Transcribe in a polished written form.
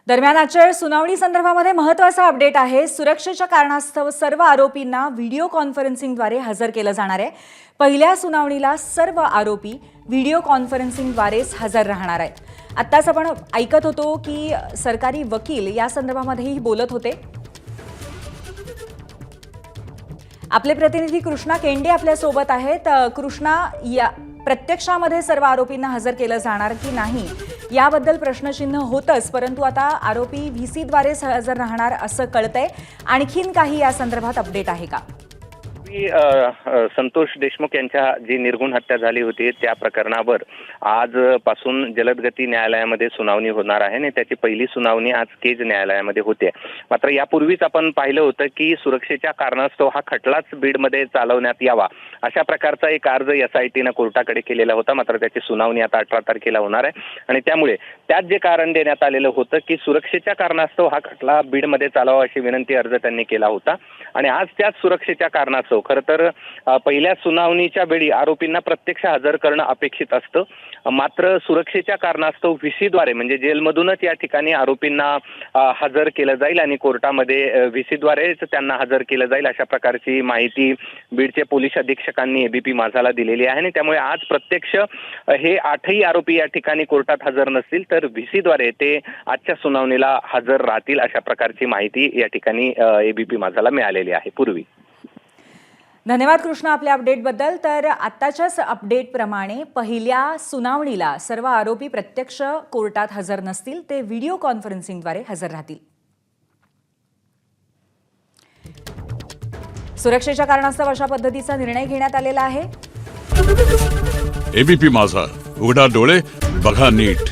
दरम्यान आजच्या सुनावणी संदर्भामध्ये महत्त्वाचा अपडेट आहे। सुरक्षेच्या कारणास्तव सर्व आरोपींना व्हिडिओ कॉन्फरन्सिंगद्वारे हजर केलं जाणार आहे। पहिल्या सुनावणीला सर्व आरोपी व्हिडिओ कॉन्फरन्सिंगद्वारेच हजर राहणार आहेत। आत्ताच आपण ऐकत होतो की सरकारी वकील या संदर्भामध्येही बोलत होते। आपले प्रतिनिधी कृष्णा केंडे आपल्या सोबत आहेत। कृष्णा, या प्रत्यक्षामध्ये सर्व आरोपींना हजर केलं जाणार की नाही याबद्दल प्रश्नचिन्ह होतंच, परंतु आता आरोपी व्हीसीद्वारेच हजर राहणार असं कळतंय। आणखीन काही या संदर्भात अपडेट आहे का? संतोष देशमुख यांच्या जी निर्घुण हत्या झाली होती त्या प्रकरणावर आजपासून जलदगती न्यायालयामध्ये सुनावणी होणार आहे आणि त्याची पहिली सुनावणी आज केज न्यायालयामध्ये होते। मात्र यापूर्वीच आपण पाहिलं होतं की सुरक्षेच्या कारणास्तव हा खटलाच बीडमध्ये चालवण्यात यावा अशा प्रकारचा एक अर्ज SITनं कोर्टाकडे केलेला होता। मात्र त्याची सुनावणी आता 18 तारखेला होणार आहे आणि त्यामुळे त्यात जे कारण देण्यात आलेलं होतं की सुरक्षेच्या कारणास्तव हा खटला बीडमध्ये चालवावा अशी विनंती अर्ज त्यांनी केला होता आणि आज त्याच सुरक्षेच्या कारणास्तव खरं तर पहिल्या सुनावणीच्या वेळी आरोपींना प्रत्यक्ष हजर करणं अपेक्षित असतं। मात्र सुरक्षेच्या कारणास्तव VCद्वारे म्हणजे जेलमधूनच या ठिकाणी आरोपींना हजर केलं जाईल आणि कोर्टामध्ये VCद्वारेच त्यांना हजर केलं जाईल अशा प्रकारची माहिती बीडचे पोलीस अधीक्षकांनी ABP माझाला दिलेली आहे आणि त्यामुळे आज प्रत्यक्ष हे 8ही आरोपी या ठिकाणी कोर्टात हजर नसतील तर VCद्वारे ते आजच्या सुनावणीला हजर राहतील अशा प्रकारची माहिती या ठिकाणी ABP माझाला मिळालेली आहे। पूर्वी धन्यवाद कृष्णा आपल्या अपडेटबद्दल। तर आत्ताच्याच अपडेटप्रमाणे पहिल्या सुनावणीला सर्व आरोपी प्रत्यक्ष कोर्टात हजर नसतील, ते व्हिडिओ कॉन्फरन्सिंगद्वारे हजर राहतील। सुरक्षेच्या कारणास्तव अशा पद्धतीचा निर्णय घेण्यात आलेला आहे। ABP माझा, उघडा डोळे बघा नीट।